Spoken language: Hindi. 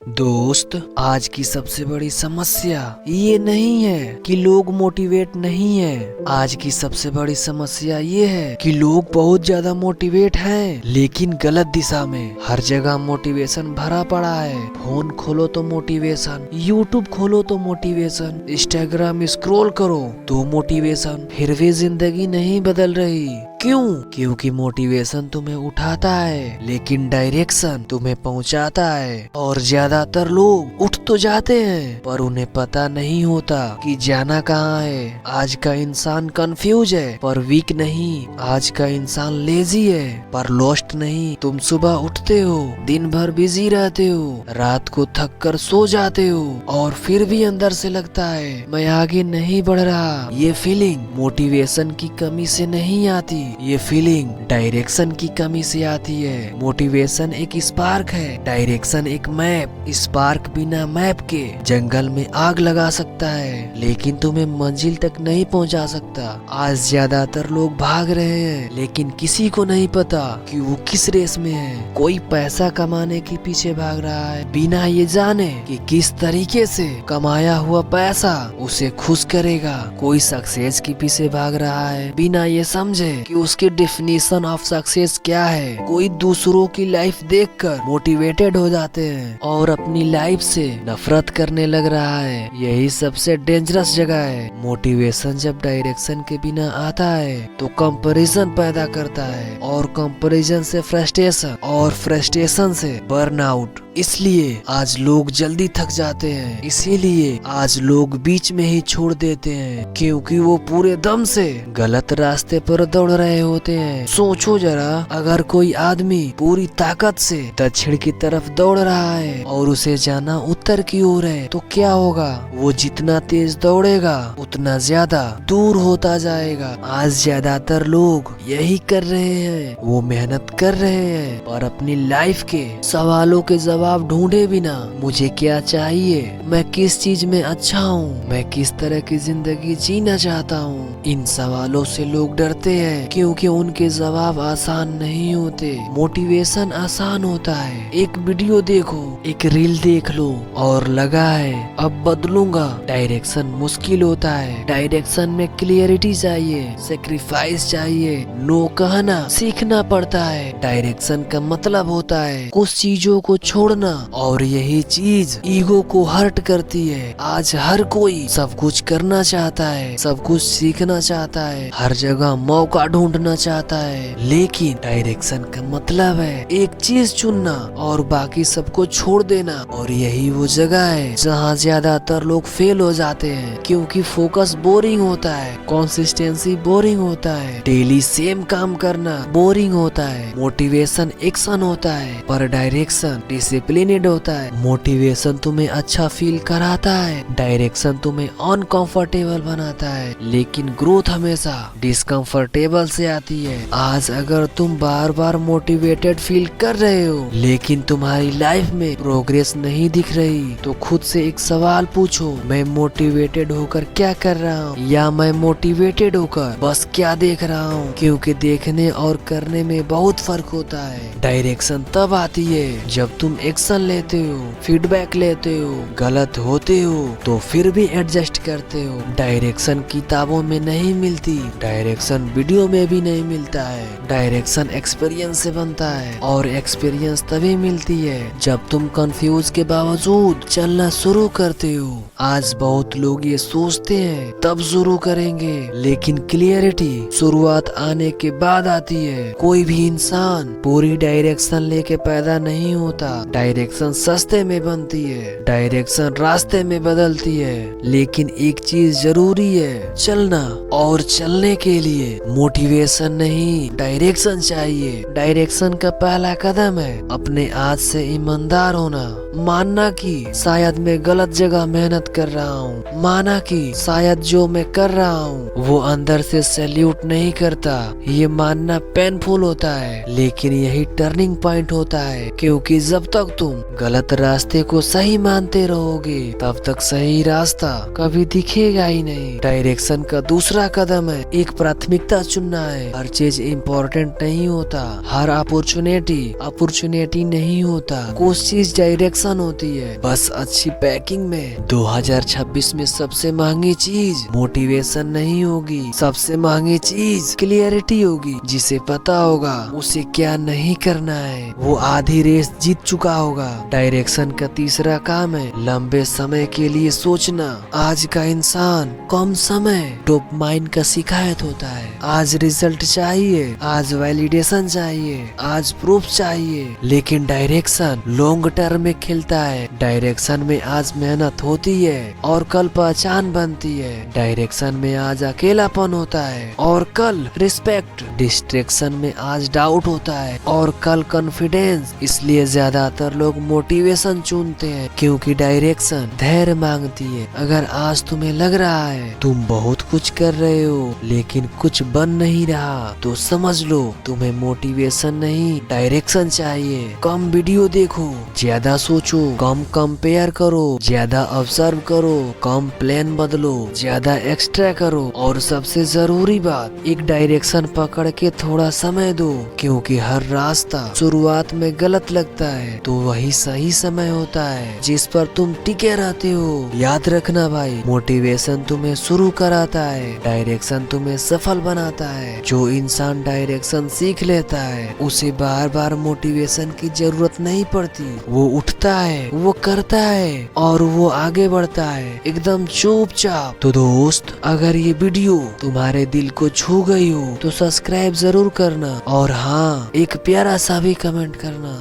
दोस्त, आज की सबसे बड़ी समस्या ये नहीं है कि लोग मोटिवेट नहीं है। आज की सबसे बड़ी समस्या ये है कि लोग बहुत ज्यादा मोटिवेट हैं, लेकिन गलत दिशा में। हर जगह मोटिवेशन भरा पड़ा है। फोन खोलो तो मोटिवेशन, यूट्यूब खोलो तो मोटिवेशन, इंस्टाग्राम स्क्रॉल करो तो मोटिवेशन, फिर भी जिंदगी नहीं बदल रही। क्यों? क्योंकि मोटिवेशन तुम्हें उठाता है, लेकिन डायरेक्शन तुम्हें पहुंचाता है। और ज्यादातर लोग उठ तो जाते हैं, पर उन्हें पता नहीं होता कि जाना कहाँ है। आज का इंसान कंफ्यूज है, पर वीक नहीं। आज का इंसान लेजी है, पर लॉस्ट नहीं। तुम सुबह उठते हो, दिन भर बिजी रहते हो, रात को थक कर सो जाते हो, और फिर भी अंदर से लगता है मैं आगे नहीं बढ़ रहा। ये फीलिंग मोटिवेशन की कमी से नहीं आती, ये फीलिंग डायरेक्शन की कमी से आती है। मोटिवेशन एक स्पार्क है, डायरेक्शन एक मैप। स्पार्क बिना मैप के जंगल में आग लगा सकता है, लेकिन तुम्हें मंजिल तक नहीं पहुंचा सकता। आज ज्यादातर लोग भाग रहे हैं, लेकिन किसी को नहीं पता कि वो किस रेस में है। कोई पैसा कमाने के पीछे भाग रहा है, बिना ये जाने कि किस तरीके से कमाया हुआ पैसा उसे खुश करेगा। कोई सक्सेस के पीछे भाग रहा है, बिना ये समझे कि उसकी डेफिनेशन ऑफ सक्सेस क्या है। कोई दूसरों की लाइफ देखकर मोटिवेटेड हो जाते हैं और अपनी लाइफ से नफरत करने लग रहा है। यही सबसे डेंजरस जगह है। मोटिवेशन जब डायरेक्शन के बिना आता है तो कंपैरिजन पैदा करता है, और कंपैरिजन से फ्रस्ट्रेशन, और फ्रस्ट्रेशन से बर्नआउट। इसलिए आज लोग जल्दी थक जाते हैं, इसीलिए आज लोग बीच में ही छोड़ देते हैं, क्योंकि वो पूरे दम से गलत रास्ते पर दौड़ रहे होते हैं। सोचो जरा, अगर कोई आदमी पूरी ताकत से दक्षिण की तरफ दौड़ रहा है और उसे जाना उत्तर की ओर है, तो क्या होगा? वो जितना तेज दौड़ेगा उतना ज्यादा दूर होता जाएगा। आज ज्यादातर लोग यही कर रहे हैं, वो मेहनत कर रहे हैं, पर अपनी लाइफ के सवालों के जवाब ढूंढे बिना मुझे क्या चाहिए, मैं किस चीज में अच्छा हूँ, मैं किस तरह की जिंदगी जीना चाहता हूँ, इन सवालों से लोग डरते हैं, क्योंकि उनके जवाब आसान नहीं होते। मोटिवेशन आसान होता है, एक वीडियो देखो, एक रील देख लो और लगा है अब बदलूंगा। डायरेक्शन मुश्किल होता है, डायरेक्शन में क्लियरिटी चाहिए, सेक्रीफाइस चाहिए, नो कहना सीखना पड़ता है। डायरेक्शन का मतलब होता है कुछ चीजों को छोड़ना, और यही चीज ईगो को हर्ट करती है। आज हर कोई सब कुछ करना चाहता है, सब कुछ सीखना चाहता है, हर जगह मौका ढूंढना चाहता है, लेकिन डायरेक्शन का मतलब है एक चीज चुनना और बाकी सबको छोड़ देना। और यही वो जगह है जहाँ ज्यादातर लोग फेल हो जाते हैं, क्योंकि फोकस बोरिंग होता है, कंसिस्टेंसी बोरिंग होता है, डेली सेम काम करना बोरिंग होता है। मोटिवेशन एक्शन होता है, पर डायरेक्शन डिसिप्लिनेड होता है। मोटिवेशन तुम्हें अच्छा फील कराता है, डायरेक्शन तुम्हें अनकंफर्टेबल बनाता है, लेकिन ग्रोथ हमेशा डिस्कंफर्टेबल से आती है। आज अगर तुम बार बार मोटिवेटेड फील कर रहे हो, लेकिन तुम्हारी लाइफ में प्रोग्रेस नहीं दिख रही, तो खुद से एक सवाल पूछो, मैं मोटिवेटेड होकर क्या कर रहा हूँ, या मैं मोटिवेटेड होकर बस क्या देख रहा हूँ? क्योंकि देखने और करने में बहुत फर्क होता है। डायरेक्शन तब आती है जब तुम एक्शन लेते हो, फीडबैक लेते हो, गलत होते हो तो फिर भी एडजस्ट करते हो। डायरेक्शन किताबों में नहीं मिलती, डायरेक्शन वीडियो में भी नहीं मिलता है। डायरेक्शन एक्सपीरियंस से बनता है, और एक्सपीरियंस तभी मिलती है जब तुम कंफ्यूज के बावजूद चलना शुरू करते हो। आज बहुत लोग ये सोचते हैं तब शुरू करेंगे, लेकिन क्लियरिटी शुरुआत आने के बाद आती है। कोई भी इंसान पूरी डायरेक्शन लेके पैदा नहीं होता। डायरेक्शन सस्ते में बनती है, डायरेक्शन रास्ते में बदलती है, लेकिन एक चीज जरूरी है, चलना। और चलने के लिए मोटिवेशन नहीं, डायरेक्शन चाहिए। डायरेक्शन का पहला कदम है अपने आज से ईमानदार होना, मानना कि शायद मैं गलत जगह मेहनत कर रहा हूँ, माना कि शायद जो मैं कर रहा हूँ वो अंदर से सैल्यूट नहीं करता। ये मानना पेनफुल होता है, लेकिन यही टर्निंग पॉइंट होता है, क्योंकि जब तक तुम गलत रास्ते को सही मानते रहोगे तब तक सही रास्ता कभी दिखेगा ही नहीं। डायरेक्शन का दूसरा कदम है एक प्राथमिकता चुनना है। हर चीज इम्पोर्टेंट नहीं होता, हर अपॉर्चुनिटी नहीं होता, कुछ चीज डायरेक्शन डायरेक्शन होती है, बस अच्छी पैकिंग में। 2026 में सबसे महंगी चीज मोटिवेशन नहीं होगी, सबसे महंगी चीज क्लियरिटी होगी। जिसे पता होगा उसे क्या नहीं करना है वो आधी रेस जीत चुका होगा। डायरेक्शन का तीसरा काम है लंबे समय के लिए सोचना। आज का इंसान कम समय डोपामाइन का शिकायत होता है। आज रिजल्ट चाहिए, आज वैलिडेशन चाहिए, आज प्रूफ चाहिए, लेकिन डायरेक्शन लॉन्ग टर्म में खेलता है। डायरेक्शन में आज मेहनत होती है और कल पहचान बनती है। डायरेक्शन में आज अकेलापन होता है और कल रिस्पेक्ट। डिस्ट्रैक्शन में आज डाउट होता है और कल कॉन्फिडेंस। इसलिए ज्यादातर लोग मोटिवेशन चुनते हैं क्योंकि डायरेक्शन धैर्य मांगती है। अगर आज तुम्हें लग रहा है तुम बहुत कुछ कर रहे हो लेकिन कुछ बन नहीं रहा तो समझ लो तुम्हें मोटिवेशन नहीं डायरेक्शन चाहिए। कम वीडियो देखो, ज्यादा सोचो, कम कंपेयर करो, ज्यादा ऑब्जर्व करो, कम प्लान बदलो, ज्यादा एक्स्ट्रा करो और सबसे जरूरी बात एक डायरेक्शन पकड़ के थोड़ा समय दो क्योंकि हर रास्ता शुरुआत में गलत लगता है तो वही सही समय होता है जिस पर तुम टिके रहते हो। याद रखना भाई, मोटिवेशन तुम्हें शुरू कराता है, डायरेक्शन तुम्हें सफल बनाता है। जो इंसान डायरेक्शन सीख लेता है उसे बार बार मोटिवेशन की जरूरत नहीं पड़ती। वो उठता है, वो करता है और वो आगे बढ़ता है एकदम चुपचाप। तो दोस्त, अगर ये वीडियो तुम्हारे दिल को छू गई हो तो सब्सक्राइब जरूर करना और हाँ, एक प्यारा सा भी कमेंट करना।